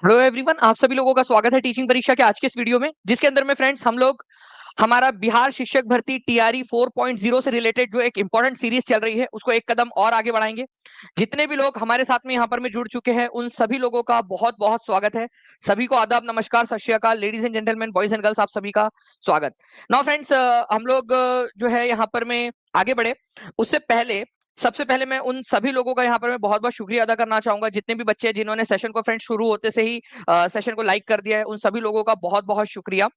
Hello everyone, आप सभी लोगों का स्वागत है टीचिंग परीक्षा के आज के इस वीडियो में, जिसके अंदर में फ्रेंड्स हम लोग हमारा बिहार शिक्षक भर्ती टीआरई 4.0 से रिलेटेड जो एक इंपॉर्टेंट सीरीज चल रही है उसको एक कदम और आगे बढ़ाएंगे। जितने भी लोग हमारे साथ में यहाँ पर में जुड़ चुके हैं उन सभी लोगों का बहुत बहुत स्वागत है। सभी को आदाब, नमस्कार, सत श्री अकाल, ladies and gentleman, boys and girls, आप सभी का स्वागत। नाउ फ्रेंड्स, हम लोग जो है यहाँ पर में आगे बढ़े उससे पहले सबसे पहले मैं उन सभी लोगों का यहाँ पर मैं बहुत बहुत शुक्रिया अदा करना चाहूंगा, जितने भी बच्चे हैं जिन्होंने सेशन को फ्रेंड्स शुरू होते से ही सेशन को लाइक कर दिया है, उन सभी लोगों का बहुत बहुत शुक्रिया।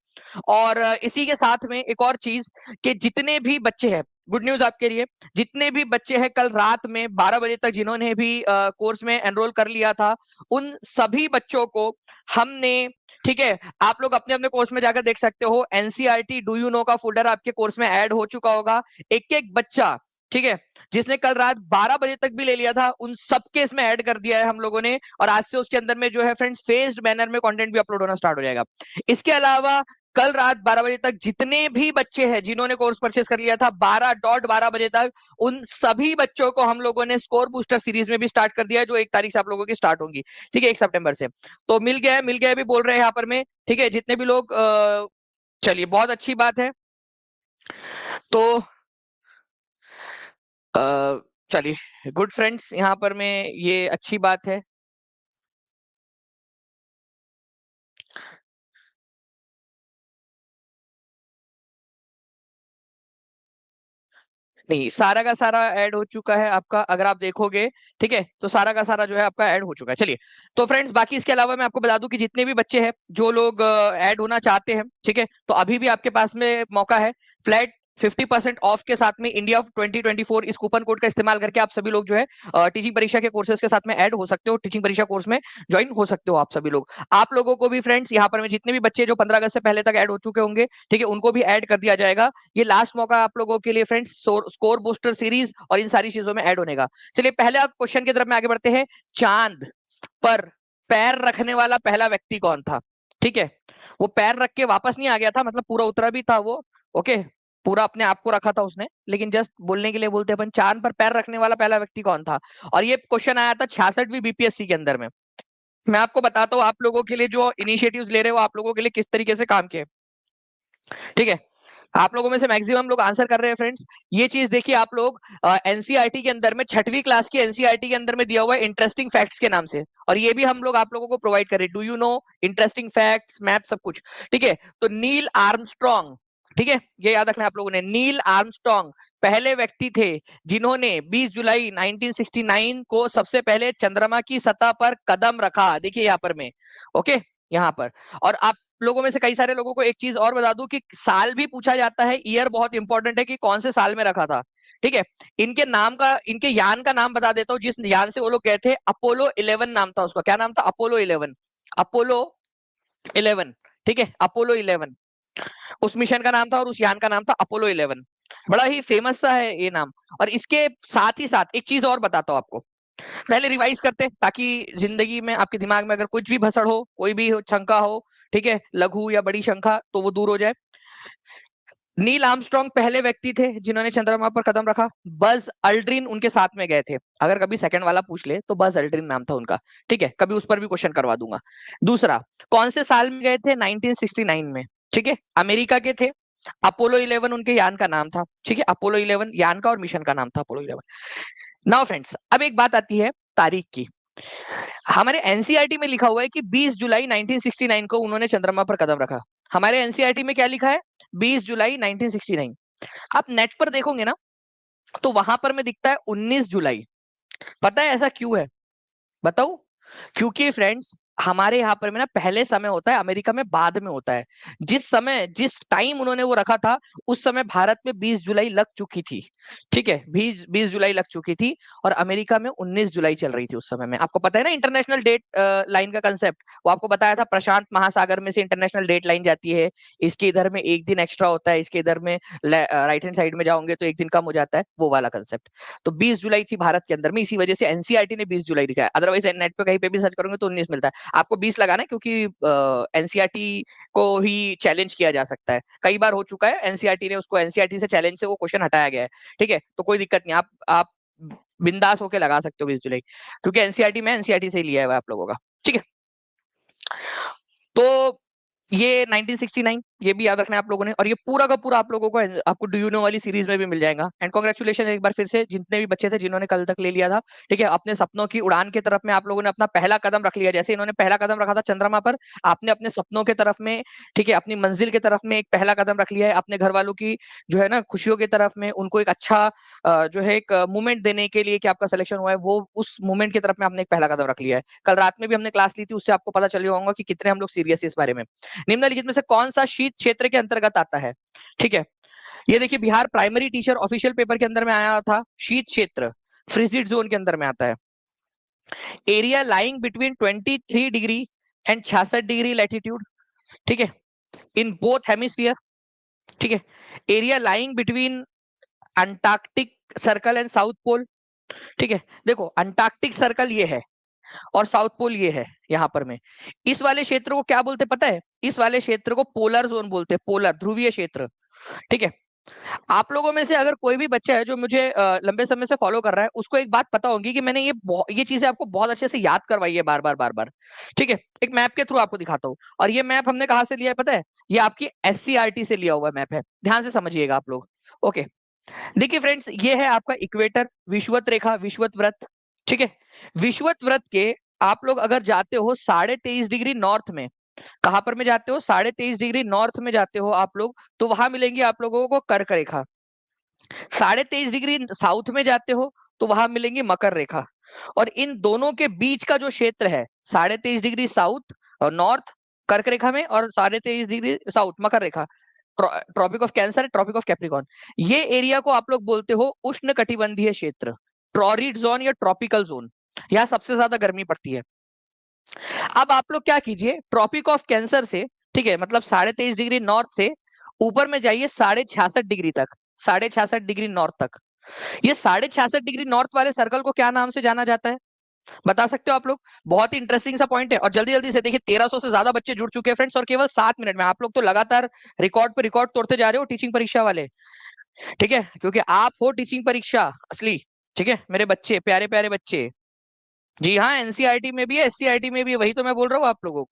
और इसी के साथ में एक और चीज कि जितने भी बच्चे हैं, गुड न्यूज आपके लिए, जितने भी बच्चे हैं कल रात में 12 बजे तक जिन्होंने भी कोर्स में एनरोल कर लिया था, उन सभी बच्चों को हमने, ठीक है, आप लोग अपने अपने कोर्स में जाकर देख सकते हो, एनसीईआरटी डू यू नो का फोल्डर आपके कोर्स में ऐड हो चुका होगा। एक एक बच्चा, ठीक है, जिसने कल रात 12 बजे तक भी ले लिया था, उन सबके इसमें ऐड कर दिया है हम लोगों ने। और आज से उसके अंदर में जो है फ्रेंड्स फेज्ड मैनर में कंटेंट भी अपलोड होना स्टार्ट हो जाएगा। इसके अलावा कल रात 12 बजे तक जितने भी बच्चे हैं जिन्होंने कोर्स परचेस कर लिया था 12 बजे तक, उन सभी बच्चों को हम लोगों ने स्कोर बूस्टर सीरीज में भी स्टार्ट कर दिया है, जो 1 तारीख से आप लोगों की स्टार्ट होंगी, ठीक है, 1 सितंबर से। तो मिल गया है भी बोल रहे हैं यहाँ पर में, ठीक है, जितने भी लोग चलिए बहुत अच्छी बात है। तो चलिए गुड फ्रेंड्स, यहाँ पर में ये अच्छी बात है। नहीं, सारा का सारा ऐड हो चुका है आपका, अगर आप देखोगे, ठीक है, तो सारा का सारा जो है आपका ऐड हो चुका है। चलिए, तो फ्रेंड्स बाकी इसके अलावा मैं आपको बता दूं कि जितने भी बच्चे हैं जो लोग ऐड होना चाहते हैं, ठीक है, तो अभी भी आपके पास में मौका है। फ्लैट 50% ऑफ के साथ में इंडिया 2024 इस कूपन कोड का इस्तेमाल करके आप सभी लोग जो है टीचिंग परीक्षा के कोर्सेज के साथ में ऐड हो सकते हो, टीचिंग परीक्षा कोर्स में ज्वाइन हो सकते हो आप सभी लोग। आप लोगों को भी फ्रेंड्स यहाँ पर में जितने भी बच्चे जो 15 अगस्त से पहले तक ऐड हो चुके होंगे, ठीक है, उनको भी ऐड कर दिया जाएगा। ये लास्ट मौका आप लोगों के लिए फ्रेंड्स स्कोर बूस्टर सीरीज और इन सारी चीजों में ऐड होने का। चलिए पहले आप क्वेश्चन की तरफ में आगे बढ़ते हैं। चांद पर पैर रखने वाला पहला व्यक्ति कौन था? ठीक है, वो पैर रख के वापस नहीं आ गया था, मतलब पूरा उतरा भी था वो, ओके, पूरा अपने आप को रखा था उसने, लेकिन जस्ट बोलने के लिए बोलते अपन, चांद पर पैर रखने वाला पहला व्यक्ति कौन था? और ये क्वेश्चन आया था 66वीं बीपीएससी के अंदर में। मैं आपको बताता हूँ आप लोगों के लिए जो इनिशिएटिव्स ले रहे हो आप लोगों के लिए किस तरीके से काम किए, ठीक है। आप लोगों में से मैक्सिमम लोग आंसर कर रहे हैं फ्रेंड्स। ये चीज देखिए आप लोग, एनसीईआरटी के अंदर में 6वीं क्लास की एनसीईआरटी के अंदर में दिया हुआ है इंटरेस्टिंग फैक्ट्स के नाम से, और ये भी हम लोग आप लोगों को प्रोवाइड कर रहे हैं, do you know, interesting facts, map, सब कुछ, ठीक है। तो नील आर्मस्ट्रॉन्ग, ठीक है, ये याद रखना आप लोगों ने, नील आर्मस्ट्रॉन्ग पहले व्यक्ति थे जिन्होंने 20 जुलाई 1969 को सबसे पहले चंद्रमा की सतह पर कदम रखा, देखिए यहाँ पर में, ओके, यहाँ पर। और आप लोगों में से कई सारे लोगों को एक चीज और बता दूं कि साल भी पूछा जाता है, ईयर बहुत इंपॉर्टेंट है कि कौन से साल में रखा था, ठीक है। इनके नाम का, इनके यान का नाम बता देता हूँ, जिस यान से वो लोग गए थे, अपोलो 11 नाम था उसका। क्या नाम था? अपोलो 11, अपोलो 11, ठीक है, अपोलो 11 उस मिशन का नाम था और उस यान का नाम था अपोलो 11। बड़ा ही फेमस सा है ये नाम। और इसके साथ ही साथ एक चीज और बताता हूँ आपको, पहले रिवाइज करते हैं ताकि जिंदगी में आपके दिमाग में अगर कुछ भी भसड़ हो, कोई भी शंका हो, ठीक है, लघु या बड़ी शंका, तो वो दूर हो जाए। नील आर्मस्ट्रॉन्ग पहले व्यक्ति थे जिन्होंने चंद्रमा पर कदम रखा। बज अल्ड्रिन उनके साथ में गए थे, अगर कभी सेकंड वाला पूछ ले तो बज अल्ड्रिन नाम था उनका, ठीक है, कभी उस पर भी क्वेश्चन करवा दूंगा। दूसरा, कौन से साल में गए थे? 1969 में, ठीक है, अमेरिका के थे। अपोलो 11 उनके यान का नाम था, ठीक है, अपोलो 11 यान का और मिशन का नाम था अपोलो 11। नाउ फ्रेंड्स, अब एक बात आती है तारीख की। हमारे एनसीईआरटी में लिखा हुआ है कि 20 जुलाई 1969 को उन्होंने चंद्रमा पर कदम रखा। हमारे एनसीईआरटी में क्या लिखा है? 20 जुलाई 1969। आप नेट पर देखोगे ना तो वहां पर में दिखता है 19 जुलाई। पता है ऐसा क्यों है? बताओ। क्योंकि फ्रेंड्स हमारे यहाँ पर में ना पहले समय होता है, अमेरिका में बाद में होता है। जिस समय, जिस टाइम उन्होंने वो रखा था, उस समय भारत में 20 जुलाई लग चुकी थी, ठीक है, 20 जुलाई लग चुकी थी, और अमेरिका में 19 जुलाई चल रही थी उस समय में। आपको पता है ना इंटरनेशनल डेट लाइन का कंसेप्ट, वो आपको बताया था, प्रशांत महासागर में से इंटरनेशनल डेट लाइन जाती है, इसके इधर में एक दिन एक्स्ट्रा होता है, इसके इधर में राइट हैंड साइड में जाओगे तो एक दिन कम हो जाता है, वो वाला कंसेप्ट। तो 20 जुलाई थी भारत के अंदर में, इसी वजह से एनसीईआरटी ने 20 जुलाई लिखा है, अदरवाइज नेट पे कहीं पे भी सर्च करोगे तो 19 मिलता है। आपको 20 लगाना है क्योंकि एनसीईआरटी को ही चैलेंज किया जा सकता है, कई बार हो चुका है, एनसीईआरटी ने उसको, एनसीईआरटी से चैलेंज से वो क्वेश्चन हटाया गया है, ठीक है, तो कोई दिक्कत नहीं, आप बिंदास होके लगा सकते हो 20 जुलाई, क्योंकि एनसीईआरटी में एनसीईआरटी से ही लिया है आप लोगों का, ठीक है। तो ये 1969, ये भी याद रखना है आप लोगों ने। और ये पूरा का पूरा आप लोगों को आपको डू यू नो वाली सीरीज में भी मिल जाएगा। एंड कांग्रेचुलेशन एक बार फिर से जितने भी बच्चे थे जिन्होंने कल तक ले लिया था, ठीक है, अपने सपनों की उड़ान की तरफ में आप लोगों ने अपना पहला कदम रख लिया। जैसे इन्होंने पहला कदम रखा था चंद्रमा पर, आपने अपने सपनों के तरफ में, ठीक है, अपनी मंजिल की तरफ में एक पहला कदम रख लिया है। अपने घर वालों की जो है ना खुशियों की तरफ में उनको एक अच्छा जो है एक मूवमेंट देने के लिए कि आपका सिलेक्शन हुआ है, वो उस मूवमेंट की तरफ में आपने एक पहला कदम रख लिया है। कल रात में भी हमने क्लास ली थी, उससे आपको पता चल गया होगा कि कितने हम लोग सीरियस है इस बारे में। निम्नलिखित में से कौन सा शीत क्षेत्र के अंतर्गत आता है? ठीक है, ये देखिए Bihar primary teacher official paper के अंदर में आया था, शीत क्षेत्र फ्रिजिड जोन के अंदर में आता है। Area lying between 23 degree and 66 degree latitude, ठीक है, इन बोथ हेमिस्फीयर, ठीक है। Area lying between Antarctic circle and south pole, ठीक है। देखो अंटार्कटिक सर्कल ये है और साउथ पोल ये है। यहाँ पर में इस वाले क्षेत्र को क्या बोलते पता है? इस वाले क्षेत्र को पोलर जोन बोलते हैं, पोलर ध्रुवीय क्षेत्र, ठीक है। आप लोगों में से अगर कोई भी बच्चा है जो मुझे लंबे समय से फॉलो कर रहा है, उसको एक बात पता होगी कि मैंने ये चीजें आपको बहुत अच्छे से याद करवाई है बार बार बार बार, ठीक है। एक मैप के थ्रू आपको दिखाता हूँ, और ये मैप हमने कहाँ से लिया है पता है? ये आपकी एससीईआरटी से लिया हुआ मैप है, ध्यान से समझिएगा आप लोग। ओके, देखिए फ्रेंड्स, ये है आपका इक्वेटर, विषुवत रेखा, विषुवत व्रत, ठीक है। विषुवत व्रत के आप लोग अगर जाते हो 23.5 डिग्री नॉर्थ में, कहां पर में जाते हो? 23.5 डिग्री नॉर्थ में जाते हो आप लोग, तो वहां मिलेंगी आप लोगों को कर्क रेखा। 23.5 डिग्री साउथ में जाते हो तो वहां मिलेंगी मकर रेखा। और इन दोनों के बीच का जो क्षेत्र है 23.5 डिग्री साउथ और नॉर्थ कर्क रेखा में, और 23.5 डिग्री साउथ मकर रेखा, tropic of Cancer, tropic of Capricorn, ये एरिया को आप लोग बोलते हो उष्ण कटिबंधीय क्षेत्र, टॉरिड जोन या ट्रॉपिकल जोन। यहाँ सबसे ज्यादा गर्मी पड़ती है। अब आप लोग क्या कीजिए, ट्रॉपिक ऑफ कैंसर से, ठीक है, मतलब 23.5 डिग्री नॉर्थ से ऊपर में जाइए 66.5 डिग्री तक, 66.5 डिग्री नॉर्थ तक। ये 66.5 डिग्री नॉर्थ वाले सर्कल को क्या नाम से जाना जाता है, बता सकते हो आप लोग? बहुत ही इंटरेस्टिंग सा पॉइंट है। और जल्दी जल्दी से देखिए 1300 से ज्यादा बच्चे जुड़ चुके हैं फ्रेंड्स, और केवल 7 मिनट में आप लोग तो लगातार रिकॉर्ड पे रिकॉर्ड तोड़ते जा रहे हो टीचिंग परीक्षा वाले, ठीक है, क्योंकि आप हो टीचिंग परीक्षा असली, ठीक है मेरे बच्चे, प्यारे प्यारे बच्चे। जी हाँ, एनसीईआरटी में भी है, एससीईआरटी में भी है, वही तो मैं बोल रहा हूँ आप लोगों को,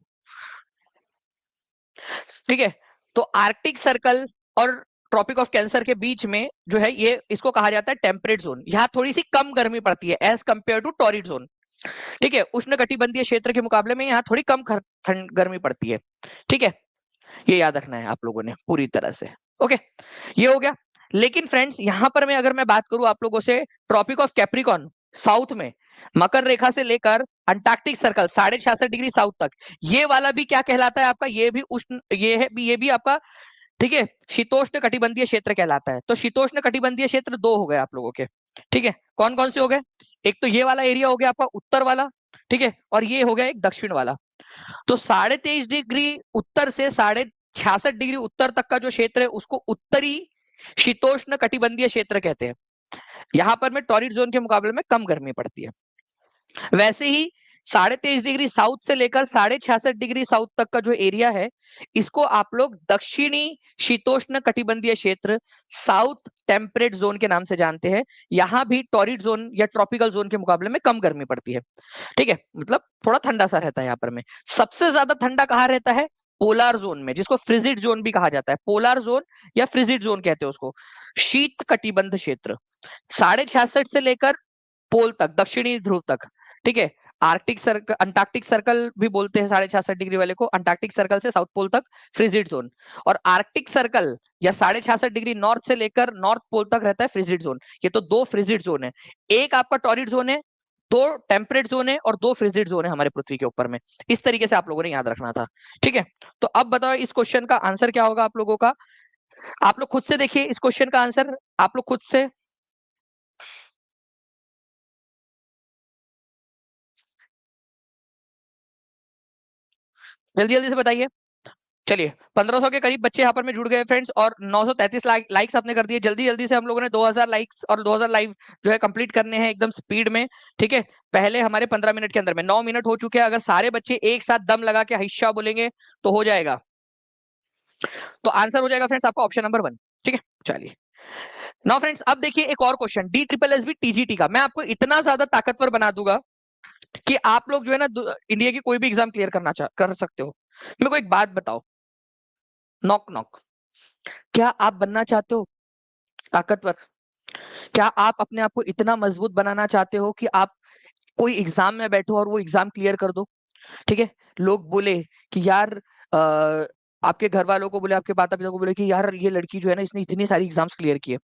ठीक है। तो आर्कटिक सर्कल और ट्रॉपिक ऑफ कैंसर के बीच में जो है ये, इसको कहा जाता है टेम्परेट जोन। यहाँ थोड़ी सी कम गर्मी पड़ती है as compared to torrid zone, ठीक है। उष्ण कटिबंधीय क्षेत्र के मुकाबले में यहाँ थोड़ी कम ठंड गर्मी पड़ती है, ठीक है। ये याद रखना है आप लोगों ने पूरी तरह से। ओके, ये हो गया। लेकिन फ्रेंड्स यहाँ पर मैं अगर मैं बात करूं आप लोगों से, ट्रॉपिक ऑफ कैप्रिकॉर्न साउथ में मकर रेखा से लेकर अंटार्कटिक सर्कल 66.5 डिग्री साउथ तक, ये वाला भी क्या कहलाता है आपका? ये भी उष्ण, ये भी आपका, ठीक है, शीतोष्ण कटिबंधीय क्षेत्र कहलाता है। तो शीतोष्ण कटिबंधीय क्षेत्र दो हो गए आप लोगों के, ठीक है। कौन कौन से हो गए? एक तो ये वाला एरिया हो गया आपका उत्तर वाला, ठीक है, और ये हो गया एक दक्षिण वाला। तो 23.5 डिग्री उत्तर से 66.5 डिग्री उत्तर तक का जो क्षेत्र है उसको उत्तरी शीतोष्ण कटिबंधीय क्षेत्र कहते हैं। यहां पर में टॉरिड जोन के मुकाबले में कम गर्मी पड़ती है। वैसे ही 23.5 डिग्री साउथ से लेकर 66.5 डिग्री साउथ तक का जो एरिया है, इसको आप लोग दक्षिणी शीतोष्ण कटिबंधीय क्षेत्र, साउथ टेम्परेट जोन के नाम से जानते हैं। यहां भी टॉरिड जोन या ट्रॉपिकल जोन के मुकाबले में कम गर्मी पड़ती है, ठीक है, मतलब थोड़ा ठंडा सा रहता है यहाँ पर में। सबसे ज्यादा ठंडा कहाँ रहता है? पोलर जोन में, जिसको फ्रिजिड जोन भी कहा जाता है, पोलर जोन या फ्रिजिड जोन कहते हैं उसको, शीत कटिबंध क्षेत्र, 66.5 से लेकर पोल तक, दक्षिणी ध्रुव तक, ठीक है। आर्कटिक सर्कल, अंटार्कटिक सर्कल भी बोलते हैं 66.5 डिग्री वाले को, अंटार्कटिक सर्कल से साउथ पोल तक फ्रिजिड जोन। और आर्कटिक सर्कल या 66.5 डिग्री नॉर्थ से लेकर नॉर्थ पोल तक रहता है फ्रिजिड जोन। ये तो दो फ्रिजिड जोन है, एक आपका टॉरिड जोन है, दो टेम्परेट जोन है, और दो फ्रिजिड जोन है हमारे पृथ्वी के ऊपर में। इस तरीके से आप लोगों ने याद रखना था, ठीक है। तो अब बताओ इस क्वेश्चन का आंसर क्या होगा आप लोगों का? आप लोग खुद से देखिए इस क्वेश्चन का आंसर, आप लोग खुद से जल्दी जल्दी से बताइए। चलिए 1500 के करीब बच्चे यहाँ पर में जुड़ गए फ्रेंड्स, और 933 लाइक्स आपने कर दिए। जल्दी जल्दी से हम लोगों ने 2000 लाइक्स और 2000 लाइव जो है कंप्लीट करने हैं एकदम स्पीड में, ठीक है। पहले हमारे 15 मिनट के अंदर में 9 मिनट हो चुके हैं। अगर सारे बच्चे एक साथ दम लगा के हिस्सा बोलेंगे तो हो जाएगा। तो आंसर हो जाएगा फ्रेंड्स आपका ऑप्शन नंबर 1, ठीक है। चलिए नाउ फ्रेंड्स, अब देखिए एक और question, D triple S B TGT का। मैं आपको इतना ज्यादा ताकतवर बना दूंगा कि आप लोग जो है ना इंडिया की कोई भी एग्जाम क्लियर कर सकते हो। मेरे को एक बात बताओ, नॉक नॉक, क्या आप बनना चाहते हो ताकतवर? क्या आप अपने आप को इतना मजबूत बनाना चाहते हो कि आप कोई एग्जाम में बैठो और वो एग्जाम क्लियर कर दो? ठीक है, लोग बोले कि यार आपके घर वालों को बोले, आपके माता पिता को बोले कि यार ये लड़की जो है ना, इसने इतनी सारी एग्जाम्स क्लियर किए,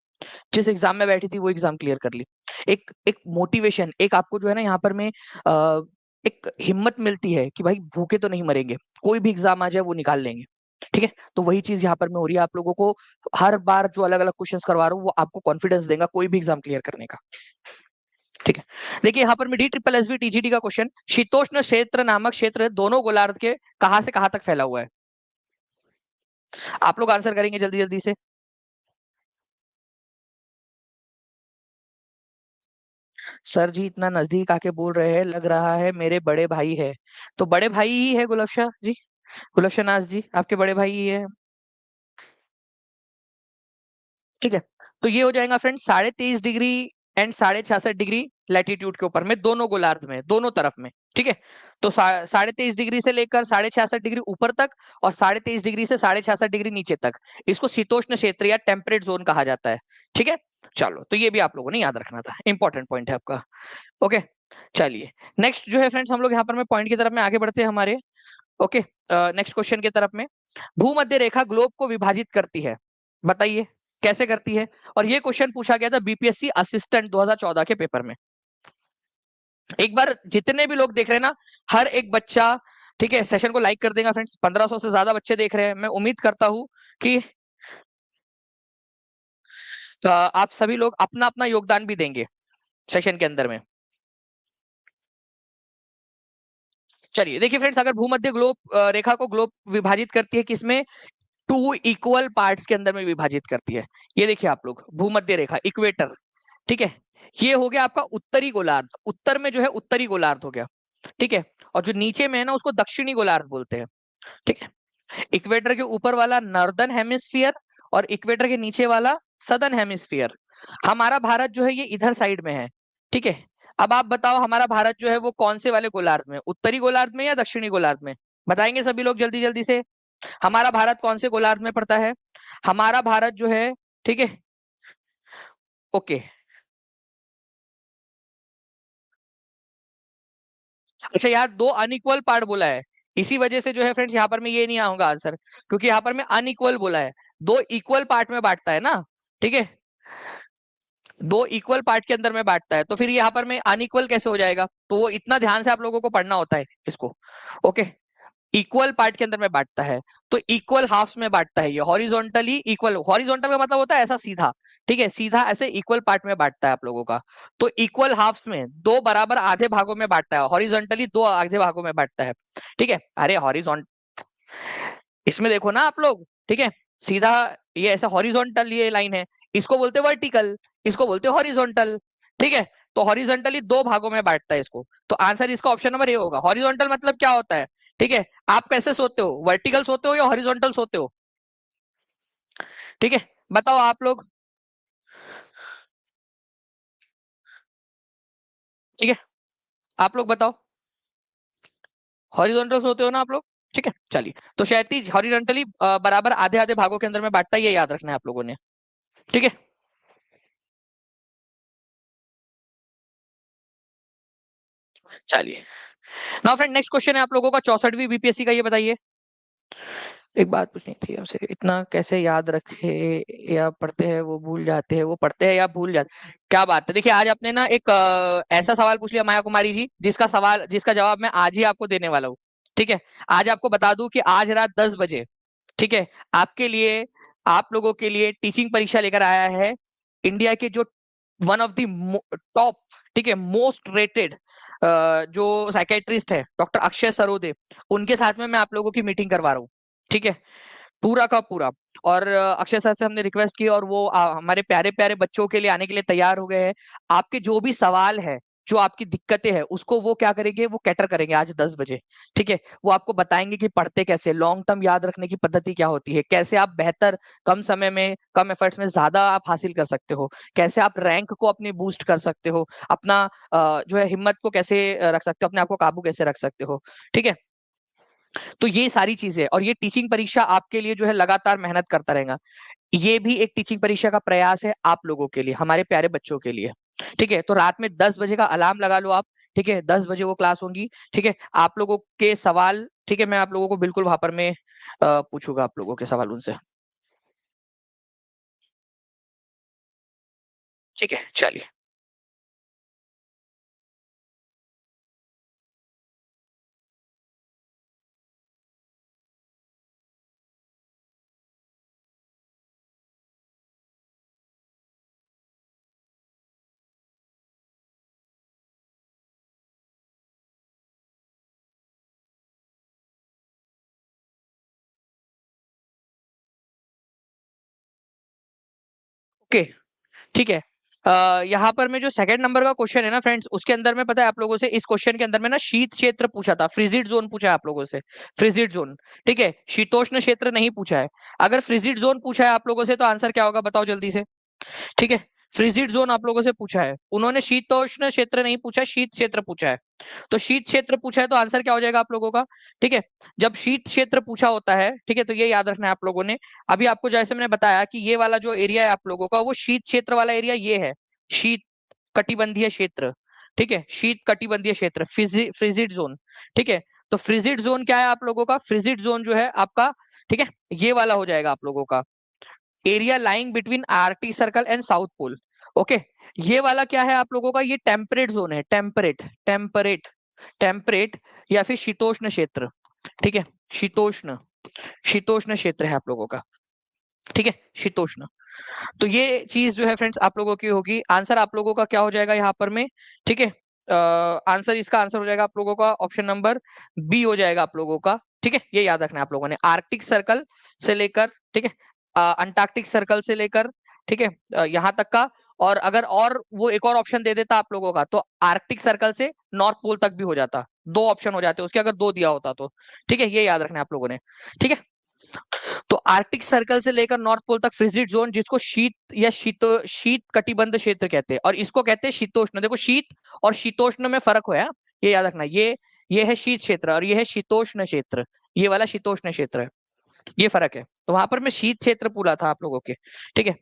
जिस एग्जाम में बैठी थी वो एग्जाम क्लियर कर ली। एक एक मोटिवेशन, एक आपको जो है ना यहाँ पर में एक हिम्मत मिलती है कि भाई भूखे तो नहीं मरेंगे, कोई भी एग्जाम आ जाए वो निकाल लेंगे। ठीक है, तो वही चीज यहाँ पर में हो रही है आप लोगों को। हर बार जो अलग अलग क्वेश्चंस करवा रहा हूँ वो आपको कॉन्फिडेंस देगा कोई भी एग्जाम क्लियर करने का। ठीक है, देखिए यहाँ पर में DSSB TGT का क्वेश्चन, शीतोष्ण क्षेत्र नामक क्षेत्र दोनों गोलार्ध के कहां से कहां तक फैला हुआ है? आप लोग आंसर करेंगे जल्दी जल्दी से। सर जी इतना नजदीक आके बोल रहे हैं, लग रहा है मेरे बड़े भाई है। तो बड़े भाई ही है गुलफ्शा जी, गुलफ्शा नाज जी आपके बड़े भाई ही है। ठीक है, तो ये हो जाएगा friend 23.5 degree and 66.5 degree latitude के ऊपर में, दोनों गोलार्ध में, दोनों तरफ में। ठीक है, तो 23.5 डिग्री से लेकर 66.5 डिग्री ऊपर तक, और 23.5 डिग्री से 66.5 डिग्री नीचे तक, इसको शीतोष्ण क्षेत्र या टेम्परेट जोन कहा जाता है। ठीक है, चलो तो ये भी आप लोगों ने याद रखना था, इंपॉर्टेंट पॉइंट है आपका। ओके, चलिए नेक्स्ट जो है फ्रेंड्स, हम लोग यहाँ पर में पॉइंट की तरफ में आगे बढ़ते हैं हमारे। ओके, नेक्स्ट क्वेश्चन की तरफ में, भूमध्य रेखा ग्लोब को विभाजित करती है, बताइए कैसे करती है? और ये क्वेश्चन पूछा गया था बीपीएससी असिस्टेंट 2014 के पेपर में। एक बार जितने भी लोग देख रहे हैं ना, हर एक बच्चा, ठीक है, सेशन को लाइक कर देगा फ्रेंड्स। 1500 से ज्यादा बच्चे देख रहे हैं, मैं उम्मीद करता हूं कि आप सभी लोग अपना अपना योगदान भी देंगे सेशन के अंदर में। चलिए देखिए फ्रेंड्स, अगर भूमध्य ग्लोब रेखा को ग्लोब विभाजित करती है किसमें? टू इक्वल पार्ट्स के अंदर में विभाजित करती है। ये देखिए आप लोग, भूमध्य रेखा इक्वेटर, ठीक है, ये हो गया आपका उत्तरी गोलार्ध, उत्तर में जो है उत्तरी गोलार्ध हो गया। ठीक है, और जो नीचे में है ना उसको दक्षिणी गोलार्ध बोलते हैं। ठीक है, इक्वेटर के ऊपर वाला नॉर्दर्न हेमिस्फीयर और इक्वेटर के नीचे वाला सदर्न हेमिस्फीयर। हमारा भारत जो है ये इधर साइड में है। ठीक है, अब आप बताओ हमारा भारत जो है वो कौन से वाले गोलार्ध में, उत्तरी गोलार्ध में या दक्षिणी गोलार्ध में? बताएंगे सभी लोग जल्दी जल्दी से, हमारा भारत कौन से गोलार्ध में पड़ता है? हमारा भारत जो है, ठीक है, ओके, अच्छा यार दो अनइक्वल पार्ट बोला है, इसी वजह से जो है फ्रेंड्स यहाँ पर में ये नहीं आऊंगा आंसर, क्योंकि यहाँ पर में अनइक्वल बोला है, दो इक्वल पार्ट में बांटता है ना। ठीक है, दो इक्वल पार्ट के अंदर में बांटता है, तो फिर यहाँ पर में अनइक्वल कैसे हो जाएगा? तो वो इतना ध्यान से आप लोगों को पढ़ना होता है इसको। ओके, इक्वल पार्ट के अंदर में बांटता है, तो इक्वल हाफ्स में बांटता है ये, हॉरिजॉन्टली इक्वल, हॉरिजॉन्टल का मतलब होता है ऐसा सीधा। ठीक है, सीधा ऐसे इक्वल पार्ट में बांटता है आप लोगों का। तो इक्वल हाफ्स में दो बराबर आधे भागों में बांटता है, हॉरिजॉन्टली दो आधे भागों में बांटता है। ठीक है, अरे हॉरिजॉन्ट, इसमें देखो ना आप लोग, ठीक है, सीधा, ये ऐसा हॉरिजॉन्टल ये लाइन है, इसको बोलते वर्टिकल, इसको बोलते हॉरिजॉन्टल। ठीक है, तो हॉरिजॉन्टली दो भागों में बांटता है इसको, तो आंसर इसका ऑप्शन नंबर ए होगा। हॉरिजॉन्टल मतलब क्या होता है? ठीक है, आप कैसे सोते हो, वर्टिकल सोते हो या हॉरिजॉन्टल सोते हो? ठीक है, बताओ आप लोग। ठीक है, आप लोग बताओ, हॉरिजॉन्टल सोते हो ना आप लोग? ठीक है, चलिए, तो क्षैतिज हॉरिजॉन्टली बराबर आधे आधे भागों के अंदर में बांटता है, ये याद रखना है आप लोगों ने। ठीक है, चलिए, नाउ फ्रेंड नेक्स्ट क्वेश्चन है आप लोगों का 64वीं बीपीएससी का, ये बताइए। एक बात पूछनी थी आपसे, इतना कैसे याद रखे, या पढ़ते हैं वो भूल जाते हैं, वो पढ़ते हैं या भूल जाते, क्या बात है? देखिए आज आपने ना एक ऐसा सवाल पूछ लिया माया कुमारी जी, जिसका सवाल, जिसका जवाब मैं आज ही आपको देने वाला हूँ। ठीक है, आज आपको बता दूं कि आज रात 10 बजे, ठीक है, आपके लिए, आप लोगों के लिए टीचिंग परीक्षा लेकर आया है इंडिया के जो वन ऑफ द टॉप, ठीक है, मोस्ट रेटेड जो साइकेट्रिस्ट है डॉक्टर अक्षय सरोदे, उनके साथ में मैं आप लोगों की मीटिंग करवा रहा हूँ। ठीक है, पूरा का पूरा। और अक्षय सर से हमने रिक्वेस्ट की, और वो हमारे प्यारे प्यारे बच्चों के लिए आने के लिए तैयार हो गए हैं। आपके जो भी सवाल है, जो आपकी दिक्कतें हैं, उसको वो क्या करेंगे, वो कैटर करेंगे आज 10 बजे। ठीक है, वो आपको बताएंगे कि पढ़ते कैसे, लॉन्ग टर्म याद रखने की पद्धति क्या होती है, कैसे आप बेहतर, कम समय में, कम एफर्ट्स में ज्यादा आप हासिल कर सकते हो, कैसे आप रैंक को अपनी बूस्ट कर सकते हो, अपना जो है हिम्मत को कैसे रख सकते हो, अपने आप को काबू कैसे रख सकते हो। ठीक है, तो ये सारी चीजें, और ये टीचिंग परीक्षा आपके लिए जो है लगातार मेहनत करता रहेगा। ये भी एक टीचिंग परीक्षा का प्रयास है आप लोगों के लिए, हमारे प्यारे बच्चों के लिए। ठीक है, तो रात में 10 बजे का अलार्म लगा लो आप। ठीक है, 10 बजे वो क्लास होगी। ठीक है, आप लोगों के सवाल, ठीक है, मैं आप लोगों को बिल्कुल वहां पर मैं पूछूंगा आप लोगों के सवाल उनसे। ठीक है, चलिए। ओके, ठीक है। यहाँ पर में जो सेकंड नंबर का क्वेश्चन है ना फ्रेंड्स, उसके अंदर में पता है आप लोगों से, इस क्वेश्चन के अंदर में ना शीत क्षेत्र पूछा था, फ्रिजिड जोन पूछा है आप लोगों से, फ्रिजिड जोन। ठीक है, शीतोष्ण क्षेत्र नहीं पूछा है। अगर फ्रिजिड जोन पूछा है आप लोगों से तो आंसर क्या होगा बताओ जल्दी से। ठीक है, फ्रिजिड जोन आप लोगों से पूछा है, उन्होंने शीतोष्ण क्षेत्र नहीं पूछा, शीत क्षेत्र पूछा है। तो शीत क्षेत्र पूछा है तो आंसर क्या हो जाएगा आप लोगों का। ठीक है, जब शीत क्षेत्र पूछा होता है, ठीक है, तो ये याद रखना है आप लोगों ने। अभी आपको जैसे मैंने बताया कि ये वाला जो एरिया है आप लोगों का, वो शीत क्षेत्र वाला एरिया ये है, शीत कटिबंधीय क्षेत्र। ठीक है, शीत कटिबंधीय क्षेत्र, फ्रिजिड जोन। ठीक है, तो फ्रिजिड जोन क्या है आप लोगों का, फ्रिजिड जोन जो है आपका, ठीक है, ये वाला हो जाएगा आप लोगों का, area lying between Arctic circle and south pole. Okay, ये वाला क्या है आप लोगों का, ये टेम्परेट जोन है, टेम्परेट, टेम्परेट, टेम्परेट, या फिर शीतोष्ण क्षेत्र। ठीक है, शीतोष्ण, शीतोष्ण क्षेत्र है आप लोगों का। ठीक है, शीतोष्ण। तो ये चीज जो है फ्रेंड्स आप लोगों की होगी। आंसर आप लोगों का क्या हो जाएगा यहाँ पर में, ठीक है, आंसर, इसका आंसर हो जाएगा आप लोगों का ऑप्शन नंबर बी हो जाएगा आप लोगों का। ठीक है, ये याद रखना है आप लोगों ने, आर्कटिक सर्कल से लेकर, ठीक है, अंटार्कटिक सर्कल से लेकर, ठीक है, यहाँ तक का। और अगर और वो एक और ऑप्शन दे देता आप लोगों का, तो आर्कटिक सर्कल से नॉर्थ पोल तक भी हो जाता, दो ऑप्शन हो जाते उसके, अगर दो दिया होता तो। ठीक है, ये याद रखना है आप लोगों ने। ठीक है, तो आर्कटिक सर्कल से लेकर नॉर्थ पोल तक फ्रिजिड जोन, जिसको शीत या शीत कटिबंध क्षेत्र कहते हैं, और इसको कहते हैं शीतोष्ण। देखो, शीत और शीतोष्ण में फर्क हो, ये याद रखना। ये है शीत क्षेत्र और ये है शीतोष्ण क्षेत्र, ये वाला शीतोष्ण क्षेत्र है, ये फर्क है। तो वहां पर मैं शीत क्षेत्र पूरा था आप लोगों के। ठीक है,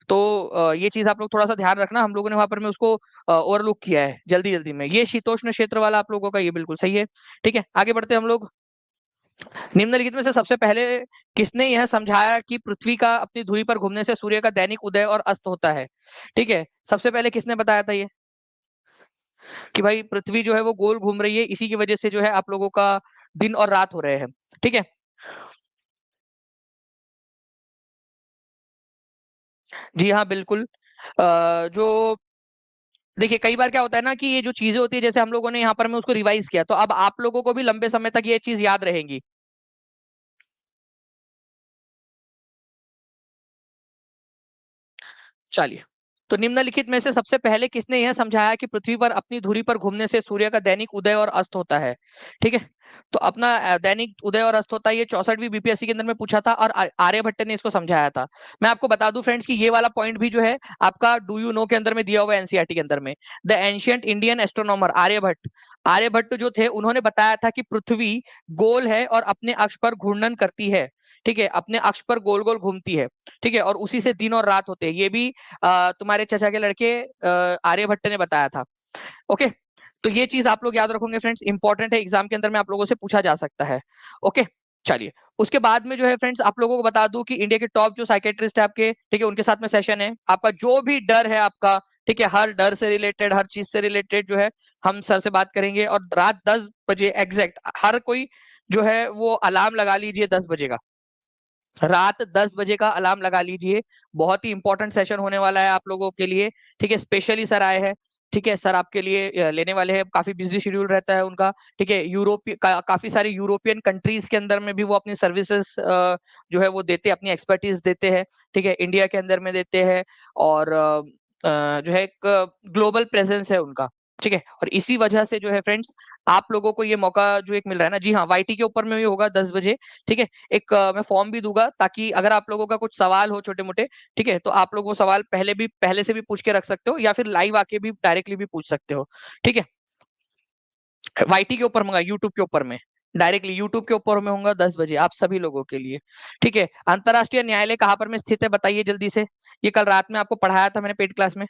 तो ये चीज आप लोग थोड़ा सा ध्यान रखना, हम लोगों ने वहां पर में उसको ओवरलुक किया है जल्दी जल्दी में। ये शीतोष्ण क्षेत्र वाला आप लोगों का ये बिल्कुल सही है। ठीक है, आगे बढ़ते हम लोग। निम्नलिखित में से सबसे पहले किसने यह समझाया कि पृथ्वी का अपनी धुरी पर घूमने से सूर्य का दैनिक उदय और अस्त होता है। ठीक है, सबसे पहले किसने बताया था ये, कि भाई पृथ्वी जो है वो गोल घूम रही है, इसी की वजह से जो है आप लोगों का दिन और रात हो रहे हैं। ठीक है, जी हाँ बिल्कुल। जो देखिए, कई बार क्या होता है ना कि ये जो चीजें होती है, जैसे हम लोगों ने यहाँ पर मैं उसको रिवाइज किया, तो अब आप लोगों को भी लंबे समय तक ये चीज याद रहेंगी। चलिए, तो निम्नलिखित में से सबसे पहले किसने यह समझाया कि पृथ्वी पर अपनी धुरी पर घूमने से सूर्य का दैनिक उदय और अस्त होता है। ठीक है, तो अपना दैनिक उदय और अस्त होता है, ये 64वीं बीपीएससी के अंदर में पूछा था, और आर्यभट्ट ने इसको समझाया था। मैं आपको बता दूं फ्रेंड्स कि ये वाला पॉइंट भी जो है आपका डू यू नो के अंदर में दिया हुआ है, एनसीईआरटी के अंदर में। The ancient Indian astronomer Aryabhata, Aryabhata जो थे उन्होंने बताया था कि पृथ्वी गोल है और अपने अक्ष पर घूर्णन करती है। ठीक है, अपने अक्ष पर गोल गोल घूमती है। ठीक है, और उसी से दिन और रात होते हैं, ये भी तुम्हारे चचा के लड़के आर्यभट्ट ने बताया था। ओके, तो ये चीज आप लोग याद रखोगे फ्रेंड्स, इंपॉर्टेंट है, एग्जाम के अंदर में आप लोगों से पूछा जा सकता है। ओके, चलिए। उसके बाद में जो है फ्रेंड्स आप लोगों को बता दूं कि इंडिया के टॉप जो साइकेट्रिस्ट है आपके, ठीक है, उनके साथ में सेशन है आपका, जो भी डर है आपका, ठीक है, हर डर से रिलेटेड, हर चीज से रिलेटेड जो है हम सर से बात करेंगे। और रात 10 बजे एग्जैक्ट हर कोई जो है वो अलार्म लगा लीजिए 10 बजे का, रात 10 बजे का अलार्म लगा लीजिए। बहुत ही इंपॉर्टेंट सेशन होने वाला है आप लोगों के लिए। ठीक है, स्पेशली सर आए हैं। ठीक है, सर आपके लिए लेने वाले हैं, काफी बिजी शेड्यूल रहता है उनका। ठीक है, काफी सारी यूरोपियन कंट्रीज के अंदर में भी वो अपनी सर्विसेज जो है वो देते हैं, अपनी एक्सपर्टीज देते हैं। ठीक है, इंडिया के अंदर में देते हैं, और जो है एक ग्लोबल प्रेजेंस है उनका। ठीक है, और इसी वजह से जो है फ्रेंड्स आप लोगों को ये मौका जो एक मिल रहा है ना, जी हाँ, वाईटी के ऊपर में भी होगा 10 बजे। ठीक है, एक मैं फॉर्म भी दूंगा, ताकि अगर आप लोगों का कुछ सवाल हो छोटे मोटे, ठीक है, तो आप लोग वो सवाल पहले से भी पूछ के रख सकते हो, या फिर लाइव आके भी डायरेक्टली भी पूछ सकते हो। ठीक है, वाईटी के ऊपर मंगा, यूट्यूब के ऊपर में, डायरेक्टली यूट्यूब के ऊपर में होगा 10 बजे आप सभी लोगों के लिए। ठीक है, अंतरराष्ट्रीय न्यायालय कहाँ पर में स्थित है बताइए जल्दी से। ये कल रात में आपको पढ़ाया था मैंने पेड क्लास में।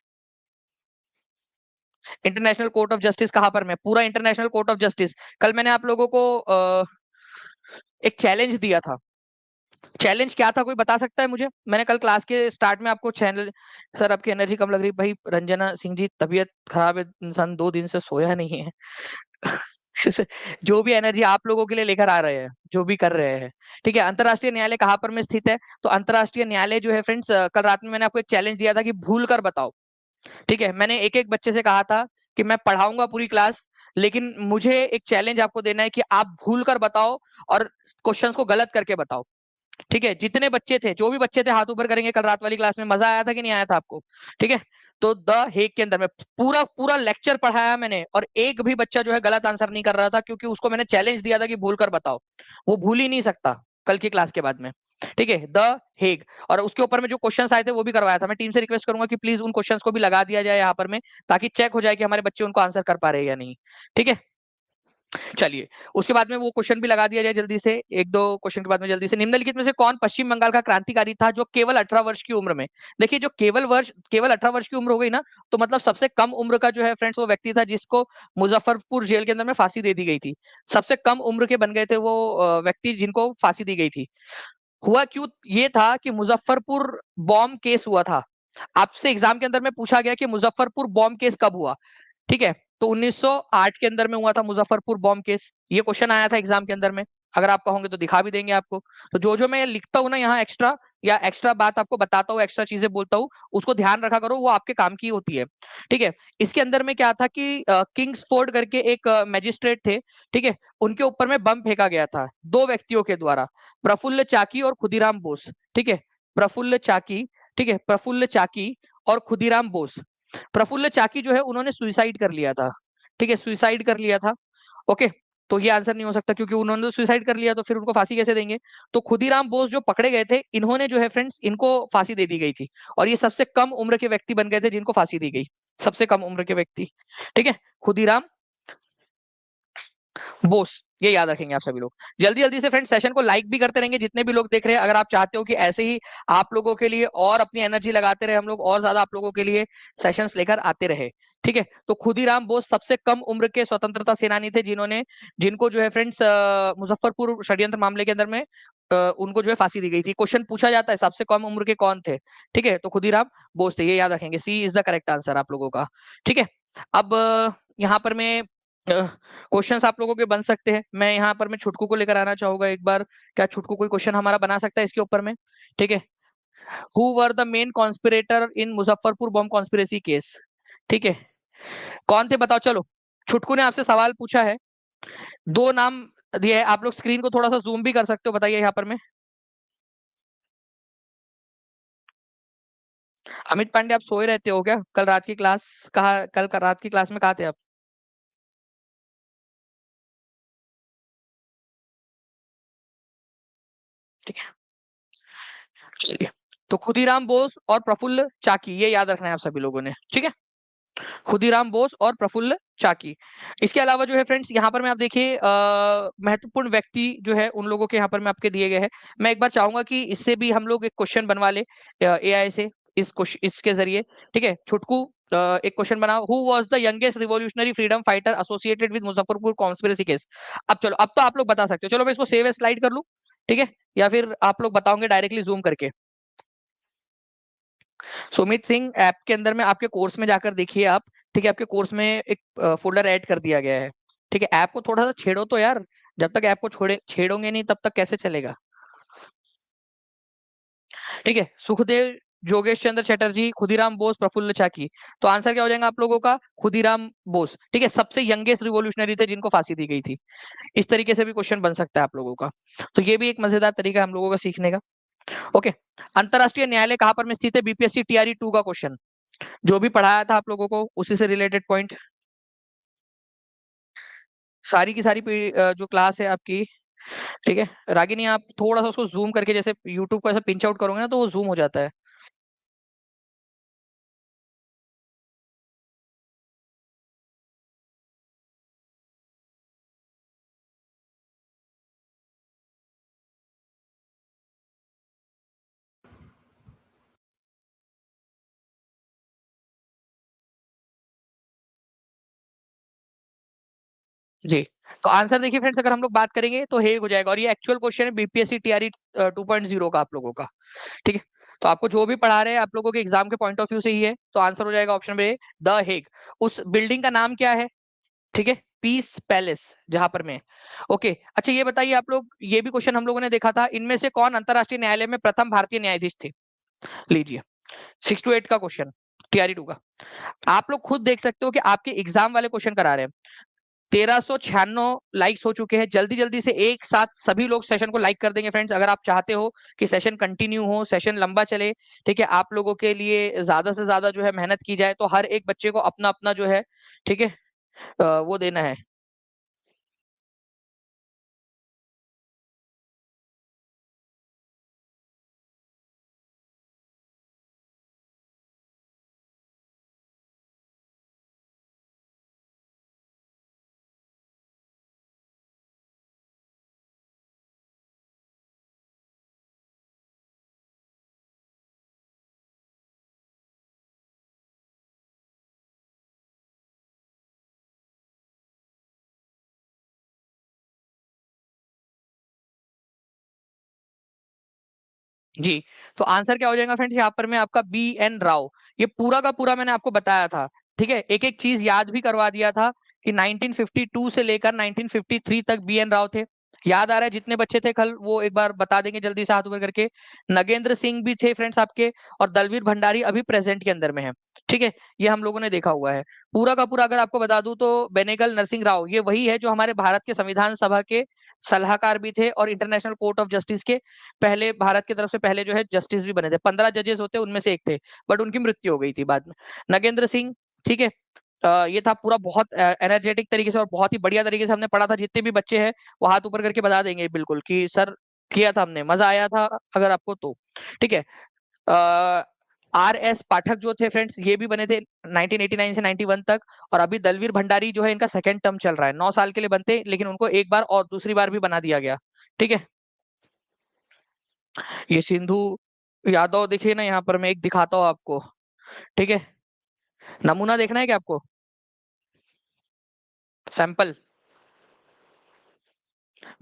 इंटरनेशनल कोर्ट ऑफ जस्टिस कहाँ पर में, पूरा इंटरनेशनल कोर्ट ऑफ जस्टिस। कल मैंने आप लोगों को एक चैलेंज दिया था। चैलेंज क्या था, कोई बता सकता है मुझे? मैंने कल क्लास के स्टार्ट में आपको चैनल, सर आपकी एनर्जी कम लग रही भाई, रंजना सिंह जी तबीयत खराब है, इंसान 2 दिन से सोया नहीं है। जो भी एनर्जी आप लोगों के लिए लेकर आ रहे हैं, जो भी कर रहे हैं। ठीक है, अंतरराष्ट्रीय न्यायालय कहाँ पर में स्थित है? तो अंतरराष्ट्रीय न्यायालय जो है फ्रेंड्स, कल रात में मैंने आपको एक चैलेंज दिया था कि भूल कर बताओ। ठीक है, मैंने एक एक बच्चे से कहा था कि मैं पढ़ाऊंगा पूरी क्लास, लेकिन मुझे एक चैलेंज आपको देना है कि आप भूल कर बताओ और क्वेश्चंस को गलत करके बताओ। ठीक है, जितने बच्चे थे, जो भी बच्चे थे हाथ ऊपर करेंगे। कल रात वाली क्लास में मजा आया था कि नहीं आया था आपको? ठीक है, तो द हेग के अंदर में पूरा पूरा लेक्चर पढ़ाया मैंने, और एक भी बच्चा जो है गलत आंसर नहीं कर रहा था, क्योंकि उसको मैंने चैलेंज दिया था कि भूल कर बताओ। वो भूल ही नहीं सकता कल की क्लास के बाद में। ठीक है, द हेग। और उसके ऊपर में जो क्वेश्चंस आए थे वो भी करवाया था। मैं टीम से रिक्वेस्ट करूंगा कि प्लीज उन क्वेश्चंस को भी लगा दिया जाए यहाँ पर में, ताकि चेक हो जाए कि हमारे बच्चे उनको आंसर कर पा रहे हैं या नहीं। ठीक है, चलिए, उसके बाद में वो क्वेश्चन भी लगा दिया जाए जल्दी से, एक दो क्वेश्चन के बाद में जल्दी से। निम्नलिखित में से कौन पश्चिम बंगाल का क्रांतिकारी था जो केवल 18 वर्ष की उम्र में, देखिए जो केवल 18 वर्ष की उम्र हो गई ना, तो मतलब सबसे कम उम्र का जो है फ्रेंड्स वो व्यक्ति था जिसको मुजफ्फरपुर जेल के अंदर में फांसी दे दी गई थी। सबसे कम उम्र के बन गए थे वो व्यक्ति जिनको फांसी दी गई थी। हुआ क्यों ये था कि मुजफ्फरपुर बॉम्ब केस हुआ था। आपसे एग्जाम के अंदर में पूछा गया कि मुजफ्फरपुर बॉम्ब केस कब हुआ। ठीक है, तो 1908 के अंदर में हुआ था मुजफ्फरपुर बॉम्ब केस। ये क्वेश्चन आया था एग्जाम के अंदर में, अगर आप कहोगे तो दिखा भी देंगे आपको। तो जो जो मैं लिखता हूँ ना यहाँ एक्स्ट्रा, या एक्स्ट्रा बात आपको बताता हूँ, एक्स्ट्रा चीजें बोलता हूँ, उसको ध्यान रखा करो, वो आपके काम की होती है। ठीक है, इसके अंदर में क्या था कि किंग्सफोर्ड करके एक मैजिस्ट्रेट थे। ठीक है, उनके ऊपर में बम फेंका गया था 2 व्यक्तियों के द्वारा, प्रफुल्ल चाकी और खुदीराम बोस। ठीक है, प्रफुल्ल चाकी, ठीक है, प्रफुल्ल चाकी और खुदीराम बोस। प्रफुल्ल चाकी जो है उन्होंने सुसाइड कर लिया था। ठीक है, सुसाइड कर लिया था। ओके, तो ये आंसर नहीं हो सकता, क्योंकि उन्होंने तो सुसाइड कर लिया, तो फिर उनको फांसी कैसे देंगे? तो खुदीराम बोस जो पकड़े गए थे, इन्होंने जो है फ्रेंड्स इनको फांसी दे दी गई थी, और ये सबसे कम उम्र के व्यक्ति बन गए थे जिनको फांसी दी गई, सबसे कम उम्र के व्यक्ति। ठीक है, खुदीराम बोस, ये याद रखेंगे आप सभी लोग। जल्दी जल्दी से फ्रेंड्स सेशन को लाइक भी करते रहेंगे जितने भी लोग देख रहे हैं, अगर आप चाहते हो कि ऐसे ही आप लोगों के लिए और अपनी एनर्जी लगाते रहे हम लोग, और ज्यादा आप लोगों के लिए सेशंस लेकर आते रहे। ठीक है, तो खुदीराम बोस सबसे कम उम्र के स्वतंत्रता सेनानी थे, जिन्होंने जिनको जो है फ्रेंड्स मुजफ्फरपुर षड्यंत्र मामले के अंदर में उनको जो है फांसी दी गई थी। क्वेश्चन पूछा जाता है सबसे कम उम्र के कौन थे। ठीक है, तो खुदीराम बोस थे, ये याद रखेंगे। सी इज द करेक्ट आंसर आप लोगों का। ठीक है, अब यहाँ पर मैं क्वेश्चंस आप लोगों के बन सकते हैं। मैं यहाँ पर मैं छुटकू को लेकर आना चाहूंगा एक बार। क्या छुटकू कोई क्वेश्चन हमारा बना सकता है इसके ऊपर में? ठीक है, who were the main conspirator in Muzaffarpur bomb conspiracy case? ठीक है, कौन थे बताओ। चलो, छुटकू ने आपसे सवाल पूछा है, 2 नाम दिए है, आप लोग स्क्रीन को थोड़ा सा जूम भी कर सकते हो, बताइए यहाँ पर में। अमित पांडे, आप सोए रहते हो क्या? कल रात की क्लास कहा, कल रात की क्लास में कहा थे आप? ठीक है, चलिए, तो खुदीराम बोस और प्रफुल्ल चाकी, ये याद रखना है आप सभी लोगों ने। ठीक है, खुदीराम बोस और प्रफुल्ल चाकी। इसके अलावा जो है फ्रेंड्स यहाँ पर मैं आप देखिए महत्वपूर्ण व्यक्ति जो है उन लोगों के यहाँ पर मैं आपके दिए गए हैं। मैं एक बार चाहूंगा कि इससे भी हम लोग एक क्वेश्चन बनवा ले एआई से, इसके जरिए। ठीक है, छुटकू एक क्वेश्चन बनाओ, who was the youngest revolutionary freedom fighter associated with Muzaffarpur conspiracy case? अब चलो, अब तो आप लोग बता सकते हो। चलो मैं इसको सेव एज स्लाइड कर लूं, ठीक है, या फिर आप लोग बताओगे डायरेक्टली जूम करके? सुमित सिंह ऐप के अंदर में आपके कोर्स में जाकर देखिए आप। ठीक है, आपके कोर्स में एक फोल्डर ऐड कर दिया गया है। ठीक है, ऐप को थोड़ा सा छेड़ो तो यार, जब तक ऐप को छेड़ोगे नहीं तब तक कैसे चलेगा? ठीक है, सुखदेव, जोगेश चंद्र चटर्जी, खुदीराम बोस, प्रफुल्ल चाकी। तो आंसर क्या हो जाएगा आप लोगों का? खुदीराम बोस। ठीक है, सबसे यंगेस्ट रिवॉल्यूशनरी थे जिनको फांसी दी गई थी। इस तरीके से भी क्वेश्चन बन सकता है आप लोगों का। तो ये भी एक मजेदार तरीका है हम लोगों का सीखने का। ओके, अंतरराष्ट्रीय न्यायालय कहाँ पर में स्थित है? बीपीएससी टीआरई 2 का क्वेश्चन, जो भी पढ़ाया था आप लोगों को उसी से रिलेटेड पॉइंट। सारी की सारी जो क्लास है आपकी। ठीक है, रागिनी आप थोड़ा सा उसको जूम करके, जैसे यूट्यूब को ऐसा पिंच आउट करोगे ना तो वो जूम हो जाता है। जी। तो आंसर देखिए फ्रेंड्स, अगर हम लोग बात करेंगे तो हेग हो जाएगा, और ये एक्चुअल क्वेश्चन है बीपीएससी टीआरई 2.0 का आप लोगों का। ठीक है, तो आपको जो भी पढ़ा रहे हैं आप लोगों के एग्जाम के पॉइंट ऑफ व्यू से ही है, तो आंसर हो जाएगा ऑप्शन बी, द हेग। उस बिल्डिंग का नाम क्या है? ठीक है, पीस पैलेस, जहां पर मैं। ओके, अच्छा ये बताइए आप लोग, ये भी क्वेश्चन हम लोगों ने देखा था, इनमें से कौन अंतरराष्ट्रीय न्यायालय में प्रथम भारतीय न्यायाधीश थे? लीजिए, 6 to 8 का क्वेश्चन, टीआरई 2 का। आप लोग खुद देख सकते हो कि आपके एग्जाम वाले क्वेश्चन करा रहे हैं। 1396 लाइक्स हो चुके हैं। जल्दी जल्दी से एक साथ सभी लोग सेशन को लाइक कर देंगे फ्रेंड्स, अगर आप चाहते हो कि सेशन कंटिन्यू हो, सेशन लंबा चले। ठीक है, आप लोगों के लिए ज्यादा से ज्यादा जो है मेहनत की जाए, तो हर एक बच्चे को अपना अपना जो है, ठीक है, वो देना है। जी, तो आंसर क्या हो जाएगा फ्रेंड्स यहाँ पर? मैं आपका बी एन राव, ये पूरा का पूरा मैंने आपको बताया था। ठीक है, एक एक चीज याद भी करवा दिया था कि 1952 से लेकर 1953 तक बी एन राव थे। याद आ रहा है जितने बच्चे थे कल, वो एक बार बता देंगे जल्दी से हाथ ऊपर करके। नगेंद्र सिंह भी थे फ्रेंड्स आपके, और दलवीर भंडारी अभी प्रेजेंट के अंदर में है। ठीक है, ये हम लोगों ने देखा हुआ है। पूरा का पूरा अगर आपको बता दूं तो बेनेगल नरसिंह राव, ये वही है जो हमारे भारत के संविधान सभा के सलाहकार भी थे, और इंटरनेशनल कोर्ट ऑफ जस्टिस के पहले, भारत की तरफ से पहले जो है जस्टिस भी बने थे। 15 जजेस होते, उनमें से एक थे, बट उनकी मृत्यु हो गई थी बाद में। नगेंद्र सिंह, ठीक है, ये था पूरा बहुत एनर्जेटिक तरीके से और बहुत ही बढ़िया तरीके से हमने पढ़ा था। जितने भी बच्चे हैं वो हाथ ऊपर करके बता देंगे बिल्कुल कि सर किया था हमने, मजा आया था अगर आपको तो। ठीक है, आर एस पाठक जो थे फ्रेंड्स, ये भी बने थे 1989 से 91 तक। और अभी दलवीर भंडारी जो है, इनका सेकंड टर्म चल रहा है। 9 साल के लिए बनते, लेकिन उनको एक बार और दूसरी बार भी बना दिया गया। ठीक है, ये सिंधु यादव देखिए ना, यहाँ पर मैं एक दिखाता हूँ आपको। ठीक है, नमूना देखना है क्या आपको? सैंपल,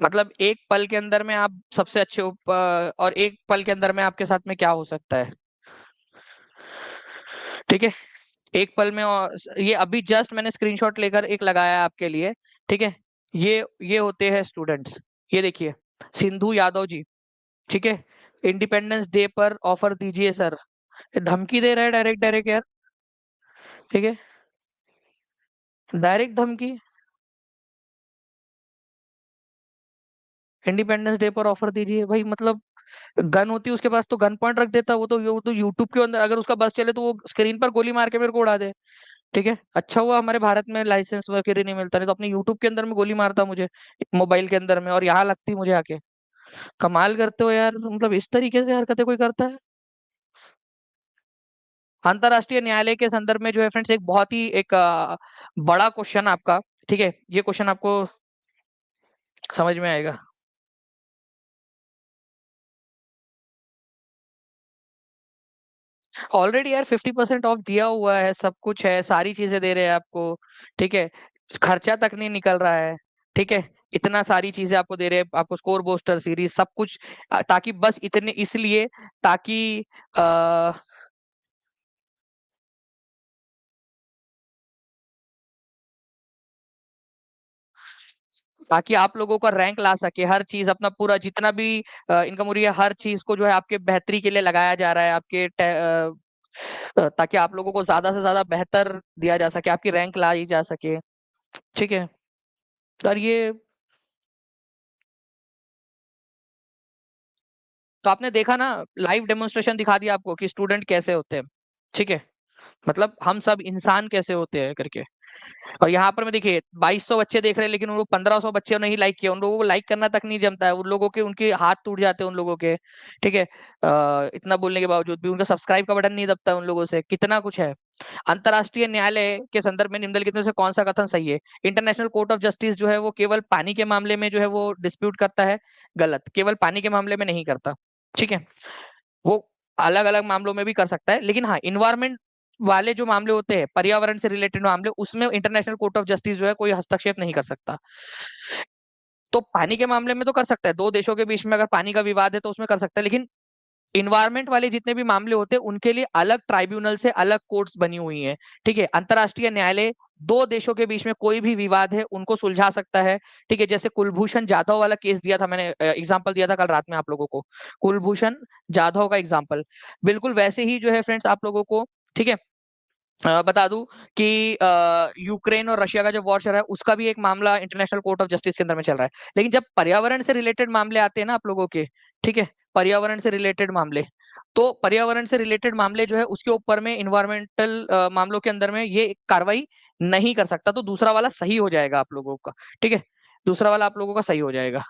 मतलब एक पल के अंदर में आप सबसे अच्छे और एक पल के अंदर में आपके साथ में क्या हो सकता है? ठीक है, एक पल में, और ये अभी जस्ट मैंने स्क्रीनशॉट लेकर एक लगाया है आपके लिए। ठीक है, ये होते हैं स्टूडेंट्स। ये देखिए, सिंधु यादव जी। ठीक है, इंडिपेंडेंस डे पर ऑफर दीजिए सर। धमकी दे रहा है, डायरेक्ट डायरेक्ट यार। ठीक है, डायरेक्ट धमकी। इंडिपेंडेंस डे पर ऑफर दीजिए भाई, मतलब गन होती उसके पास तो गन पॉइंट रख देता। वो तो यूट्यूब के अंदर अगर उसका बस चले तो वो स्क्रीन पर गोली मार के मेरे को उड़ा दे। ठीक है, अच्छा हुआ हमारे भारत में लाइसेंस वगैरह नहीं मिलता, नहीं तो अपने यूट्यूब के अंदर में गोली मारता मुझे, मोबाइल के अंदर में, और यहाँ लगती मुझे आके। कमाल करते हो यार, मतलब इस तरीके से हरकतें कोई करता है? अंतरराष्ट्रीय न्यायालय के संदर्भ में जो है फ्रेंड्स, एक बहुत ही एक बड़ा क्वेश्चन आपका। ठीक है, ये क्वेश्चन आपको समझ में आएगा। ऑलरेडी यार 50% ऑफ दिया हुआ है, सब कुछ है, सारी चीजें दे रहे हैं आपको। ठीक है, खर्चा तक नहीं निकल रहा है। ठीक है, इतना सारी चीजें आपको दे रहे हैं, आपको स्कोर बूस्टर सीरीज सब कुछ, ताकि बस इतने इसलिए, ताकि आ, ताकि आप लोगों का रैंक ला सके, हर चीज अपना पूरा जितना भी इनकम हो रही है, हर चीज को जो है आपके बेहतरी के लिए लगाया जा रहा है, आपके ताकि आप लोगों को ज्यादा से ज्यादा बेहतर दिया जा सके, आपकी रैंक लाई जा सके। ठीक है, और ये तो आपने देखा ना, लाइव डेमोन्स्ट्रेशन दिखा दिया आपको कि स्टूडेंट कैसे होते हैं। ठीक है, मतलब हम सब इंसान कैसे होते हैं करके। और यहाँ पर मैं देखिए 2200 बच्चे देख रहे हैं, लेकिन उन लोग 1500 बच्चों ने ही लाइक किया। उन लोगों को लाइक करना तक नहीं जमता है, उन लोगों के उनके हाथ टूट जाते हैं उन लोगों के। ठीक है, इतना बोलने के बावजूद भी उनका सब्सक्राइब का बटन नहीं दबता उन लोगों से, कितना कुछ है। अंतरराष्ट्रीय न्यायालय के संदर्भ में निम्नलिखित में से कौन सा कथन सही है? इंटरनेशनल कोर्ट ऑफ जस्टिस जो है वो केवल पानी के मामले में जो है वो डिस्प्यूट करता है। गलत, केवल पानी के मामले में नहीं करता। ठीक है, वो अलग अलग मामलों में भी कर सकता है, लेकिन हाँ इन्वायरमेंट वाले जो मामले होते हैं, पर्यावरण से रिलेटेड मामले, उसमें इंटरनेशनल कोर्ट ऑफ जस्टिस जो है कोई हस्तक्षेप नहीं कर सकता। तो पानी के मामले में तो कर सकता है, दो देशों के बीच में अगर पानी का विवाद है तो उसमें कर सकता है, लेकिन इन्वायरमेंट वाले जितने भी मामले होते हैं उनके लिए अलग ट्राइब्यूनल से अलग कोर्ट्स बनी हुई हैं। ठीक है, अंतरराष्ट्रीय न्यायालय दो देशों के बीच में कोई भी विवाद है उनको सुलझा सकता है। ठीक है, जैसे कुलभूषण जाधव वाला केस दिया था मैंने, एग्जांपल दिया था कल रात में आप लोगों को, कुलभूषण जाधव का एग्जांपल, बिल्कुल वैसे ही जो है फ्रेंड्स आप लोगों को, ठीक है, बता दूं कि यूक्रेन और रशिया का जो वॉर चल रहा है उसका भी एक मामला इंटरनेशनल कोर्ट ऑफ जस्टिस के अंदर में चल रहा है। लेकिन जब पर्यावरण से रिलेटेड मामले आते हैं ना आप लोगों के, ठीक है, पर्यावरण से रिलेटेड मामले, तो पर्यावरण से रिलेटेड मामले जो है उसके ऊपर में इन्वायरमेंटल मामलों के अंदर में ये कार्रवाई नहीं कर सकता, तो दूसरा वाला सही हो जाएगा आप लोगों का। ठीक है, दूसरा वाला आप लोगों का सही हो जाएगा।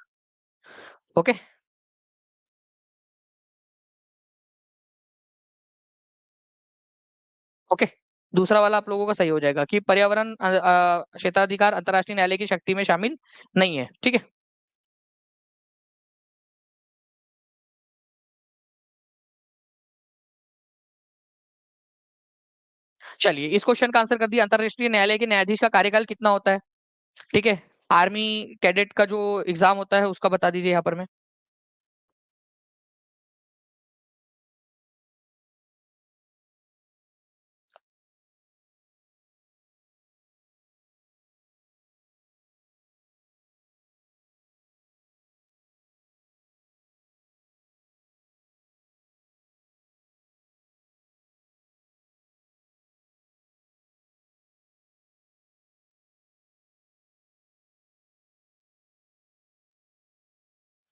ओके। ओके, दूसरा वाला आप लोगों का सही हो जाएगा कि पर्यावरण क्षेत्राधिकार अंतर्राष्ट्रीय न्यायालय की शक्ति में शामिल नहीं है। ठीक है, चलिए इस क्वेश्चन का आंसर कर दिया। अंतर्राष्ट्रीय न्यायालय के न्यायाधीश का कार्यकाल कितना होता है? ठीक है, आर्मी कैडेट का जो एग्जाम होता है उसका बता दीजिए यहाँ पर मैं।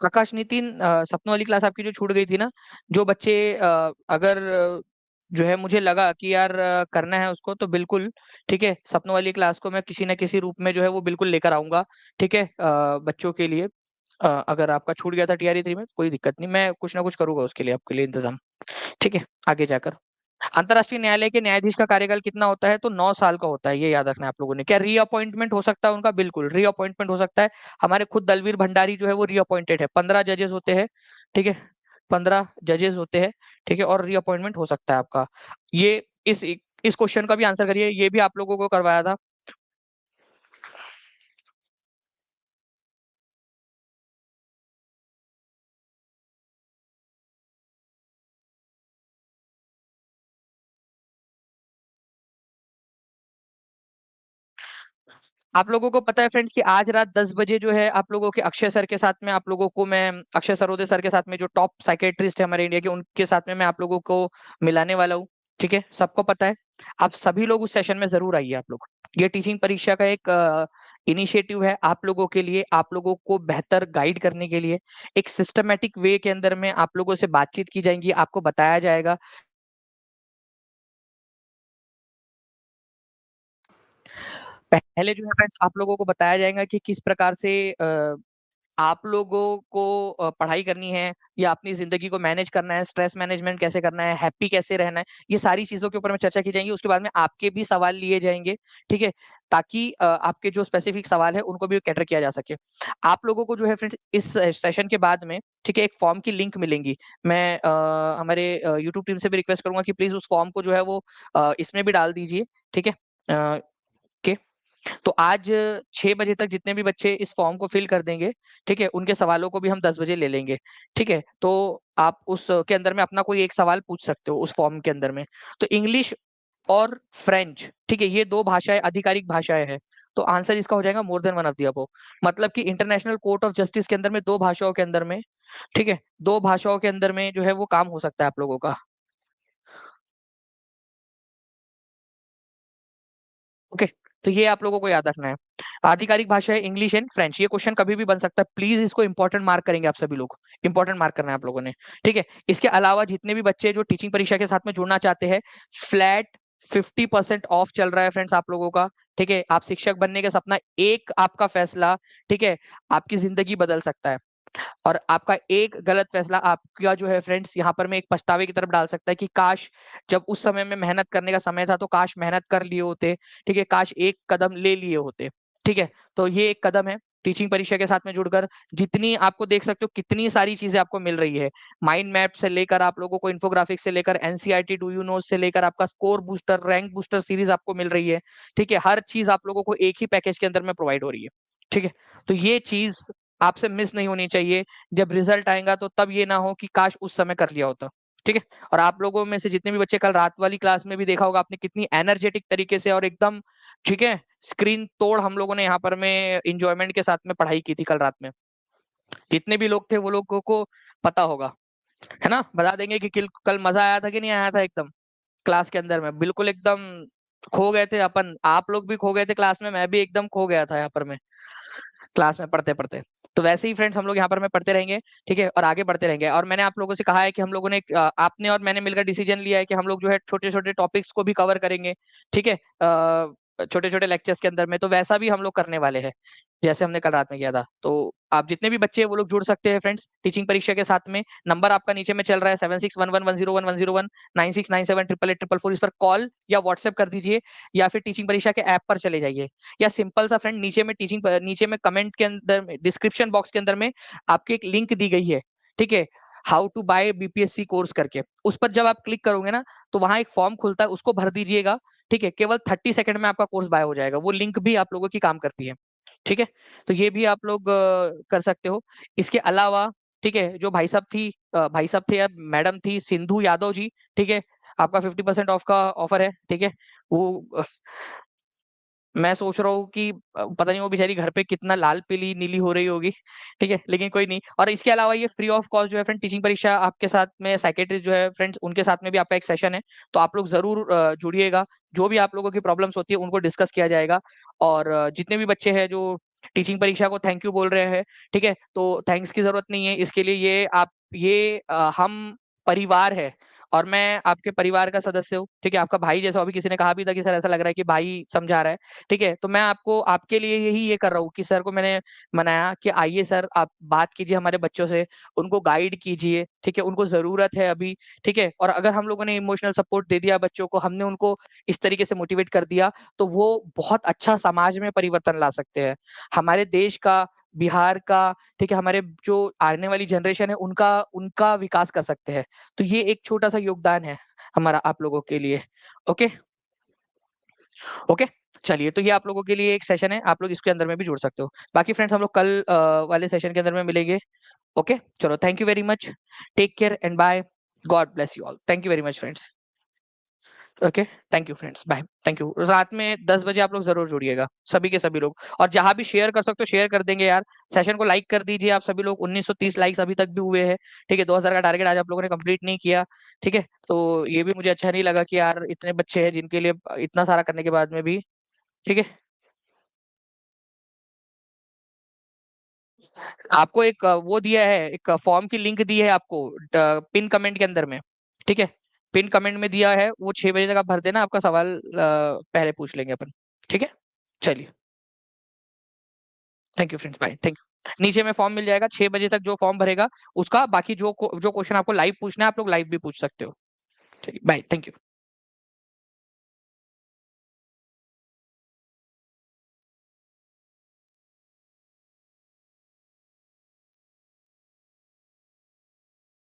आकाश नितिन, सपनों वाली क्लास आपकी जो छूट गई थी ना, जो बच्चे अगर जो है मुझे लगा कि यार करना है उसको तो बिल्कुल, ठीक है, सपनों वाली क्लास को मैं किसी न किसी रूप में जो है वो बिल्कुल लेकर आऊंगा। ठीक है, बच्चों के लिए अगर आपका छूट गया था टीआरई 3 में कोई दिक्कत नहीं, मैं कुछ ना कुछ करूंगा उसके लिए आपके लिए इंतजाम। ठीक है, आगे जाकर अंतरराष्ट्रीय न्यायालय के न्यायाधीश का कार्यकाल कितना होता है? तो 9 साल का होता है, ये याद रखना है आप लोगों ने। क्या रीअपॉइंटमेंट हो सकता है उनका? बिल्कुल रीअपॉइंटमेंट हो सकता है। हमारे खुद दलवीर भंडारी जो है वो रीअपॉइंटेड है, 15 जजेस होते हैं। ठीक है, 15 जजेस होते हैं। ठीक है, और रीअपॉइंटमेंट हो सकता है आपका। ये इस क्वेश्चन का भी आंसर करिए, ये भी आप लोगों को करवाया था। आप लोगों को पता है फ्रेंड्स कि आज रात 10 बजे जो है आप लोगों के अक्षय सर के साथ में, आप लोगों को मैं, अक्षय सरोदे सर के साथ में, जो टॉप साइकेट्रिस्ट है हमारे इंडिया के, उनके साथ में मैं आप लोगों को मिलाने वाला हूँ। ठीक है, सबको पता है। आप सभी लोग उस सेशन में जरूर आइए आप लोग। ये टीचिंग परीक्षा का एक इनिशिएटिव है आप लोगों के लिए, आप लोगों को बेहतर गाइड करने के लिए। एक सिस्टमेटिक वे के अंदर में आप लोगों से बातचीत की जाएगी, आपको बताया जाएगा। पहले जो है फ्रेंड्स आप लोगों को बताया जाएगा कि किस प्रकार से आप लोगों को पढ़ाई करनी है, या अपनी जिंदगी को मैनेज करना है, स्ट्रेस मैनेजमेंट कैसे करना है, हैप्पी कैसे रहना है, ये सारी चीजों के ऊपर में चर्चा की जाएगी। उसके बाद में आपके भी सवाल लिए जाएंगे। ठीक है, ताकि आपके जो स्पेसिफिक सवाल है उनको भी कैटर किया जा सके। आप लोगों को जो है फ्रेंड्स इस सेशन के बाद में, ठीक है, एक फॉर्म की लिंक मिलेंगी। मैं हमारे यूट्यूब टीम से भी रिक्वेस्ट करूंगा कि प्लीज उस फॉर्म को जो है वो इसमें भी डाल दीजिए। ठीक है, के तो आज 6 बजे तक जितने भी बच्चे इस फॉर्म को फिल कर देंगे, ठीक है, उनके सवालों को भी हम 10 बजे ले लेंगे। ठीक है, तो आप उस के अंदर में अपना कोई एक सवाल पूछ सकते हो उस फॉर्म के अंदर में। तो इंग्लिश और फ्रेंच, ठीक है, ये दो भाषाएं आधिकारिक भाषाएं हैं। तो आंसर इसका हो जाएगा more than one of the above. मतलब कि इंटरनेशनल कोर्ट ऑफ जस्टिस के अंदर में दो भाषाओं के अंदर में, ठीक है, दो भाषाओं के अंदर में जो है वो काम हो सकता है आप लोगों का। ओके, तो ये आप लोगों को याद रखना है। आधिकारिक भाषा है इंग्लिश एंड फ्रेंच। ये क्वेश्चन कभी भी बन सकता है, प्लीज इसको इंपॉर्टेंट मार्क करेंगे आप सभी लोग। इंपॉर्टेंट मार्क करना है आप लोगों ने। ठीक है, इसके अलावा जितने भी बच्चे जो टीचिंग परीक्षा के साथ में जुड़ना चाहते हैं, फ्लैट 50% ऑफ चल रहा है फ्रेंड्स आप लोगों का। ठीक है, आप शिक्षक बनने का सपना, एक आपका फैसला, ठीक है, आपकी जिंदगी बदल सकता है। और आपका एक गलत फैसला आपका जो है फ्रेंड्स यहाँ पर मैं एक पछतावे की तरफ डाल सकता है कि काश जब उस समय में मेहनत करने का समय था तो काश मेहनत कर लिए होते। ठीक है, काश एक कदम ले लिए होते। ठीक है, तो ये एक कदम है। टीचिंग परीक्षा के साथ में जुड़कर जितनी आपको देख सकते हो कितनी सारी चीजें आपको मिल रही है। माइंड मैप से लेकर आप लोगों को इन्फोग्राफिक से लेकर एनसीईआरटी डू यू नो से लेकर आपका score booster, rank booster series आपको मिल रही है। ठीक है, हर चीज आप लोगों को एक ही पैकेज के अंदर में प्रोवाइड हो रही है। ठीक है, तो ये चीज आपसे मिस नहीं होनी चाहिए। जब रिजल्ट आएगा तो तब ये ना हो कि काश उस समय कर लिया होता। ठीक है, और आप लोगों में से जितने भी बच्चे कल रात वाली क्लास में भी देखा होगा आपने कितनी एनर्जेटिक तरीके से और एकदम, ठीक है, स्क्रीन तोड़ हम लोगों ने यहाँ पर में इंजॉयमेंट के साथ में पढ़ाई की थी कल रात में। जितने भी लोग थे वो लोगों को पता होगा, है ना, बता देंगे कि कल मजा आया था कि नहीं आया था। एकदम क्लास के अंदर में बिल्कुल एकदम खो गए थे अपन, आप लोग भी खो गए थे क्लास में, मैं भी एकदम खो गया था यहाँ पर मैं क्लास में पढ़ते पढ़ते। तो वैसे ही फ्रेंड्स हम लोग यहाँ पर में पढ़ते रहेंगे। ठीक है, और आगे बढ़ते रहेंगे। और मैंने आप लोगों से कहा है कि हम लोगों ने आपने और मैंने मिलकर डिसीजन लिया है कि हम लोग जो है छोटे छोटे टॉपिक्स को भी कवर करेंगे। ठीक है, छोटे छोटे लेक्चर्स के अंदर में, तो वैसा भी हम लोग करने वाले हैं जैसे हमने कल रात में किया था। तो आप जितने भी बच्चे हैं वो लोग जुड़ सकते हैं फ्रेंड्स टीचिंग परीक्षा के साथ में। नंबर आपका नीचे में चल रहा है 7611101101, 9697888844। इस पर कॉल या व्हाट्सएप कर दीजिए, या फिर टीचिंग परीक्षा के ऐप पर चले जाइए, या सिंपल सा फ्रेंड नीचे में कमेंट के अंदर में डिस्क्रिप्शन बॉक्स के अंदर में आपकी एक लिंक दी गई है। ठीक है, how to buy BPSC course करके, उस पर जब आप क्लिक करोगे ना तो वहां एक फॉर्म खुलता है, उसको भर दीजिएगा। ठीक है, केवल 30 सेकंड में आपका कोर्स बाय हो जाएगा। वो लिंक भी आप लोगों की काम करती है। ठीक है, तो ये भी आप लोग कर सकते हो। इसके अलावा, ठीक है, जो भाई साहब थे या मैडम थी सिंधु यादव जी, ठीक है, आपका 50% ऑफ का ऑफर है। ठीक है, वो मैं सोच रहा हूँ कि पता नहीं वो बेचारी घर पे कितना लाल पीली नीली हो रही होगी। ठीक है, लेकिन कोई नहीं। और इसके अलावा ये फ्री ऑफ कॉस्ट जो है फ्रेंड टीचिंग परीक्षा आपके साथ में साइकेट्रिस्ट जो है फ्रेंड्स उनके साथ में भी आपका एक सेशन है। तो आप लोग जरूर जुड़िएगा। जो भी आप लोगों की प्रॉब्लम्स होती है उनको डिस्कस किया जाएगा। और जितने भी बच्चे हैं जो टीचिंग परीक्षा को थैंक यू बोल रहे हैं, ठीक है, तो थैंक्स की जरूरत नहीं है इसके लिए। हम परिवार है, और मैं आपके परिवार का सदस्य हूँ। ठीक है, आपका भाई जैसा अभी किसी ने कहा भी था कि सर ऐसा लग रहा है कि भाई समझा रहा है। ठीक है, तो मैं आपको आपके लिए यही ये कर रहा हूँ कि सर को मैंने मनाया कि आइए सर आप बात कीजिए हमारे बच्चों से, उनको गाइड कीजिए। ठीक है, उनको जरूरत है अभी। ठीक है, और अगर हम लोगों ने इमोशनल सपोर्ट दे दिया बच्चों को, हमने उनको इस तरीके से मोटिवेट कर दिया, तो वो बहुत अच्छा समाज में परिवर्तन ला सकते हैं। हमारे देश का, बिहार का, ठीक है, हमारे जो आने वाली जनरेशन है उनका उनका विकास कर सकते हैं। तो ये एक छोटा सा योगदान है हमारा आप लोगों के लिए। ओके। ओके, चलिए, तो ये आप लोगों के लिए एक सेशन है, आप लोग इसके अंदर में भी जुड़ सकते हो। बाकी फ्रेंड्स हम लोग कल वाले सेशन के अंदर में मिलेंगे। ओके, चलो, thank you very much, take care and bye, God bless you all, thank you very much friends. Okay, thank you friends, bye, thank you. रात में 10 बजे आप लोग जरूर जुड़िएगा, सभी के सभी लोग। और जहां भी शेयर कर सकते हो शेयर कर देंगे यार। सेशन को लाइक कर दीजिए आप सभी लोग, 1930 लाइक्स अभी तक भी हुए हैं। ठीक है, 2000 का टारगेट आज आप लोगों ने कंप्लीट नहीं किया। ठीक है, तो ये भी मुझे अच्छा नहीं लगा कि यार इतने बच्चे हैं जिनके लिए इतना सारा करने के बाद में भी। ठीक है, आपको एक वो दिया है, एक फॉर्म की लिंक दी है आपको पिन कमेंट के अंदर में। ठीक है, पिन कमेंट में दिया है, वो 6 बजे तक आप भर देना, आपका सवाल पहले पूछ लेंगे अपन। ठीक है, चलिए, thank you friends, bye, thank you. नीचे में फॉर्म मिल जाएगा, 6 बजे तक जो फॉर्म भरेगा उसका बाकी जो क्वेश्चन आपको लाइव पूछना है आप लोग लाइव भी पूछ सकते हो। चलिए, बाय, थैंक यू।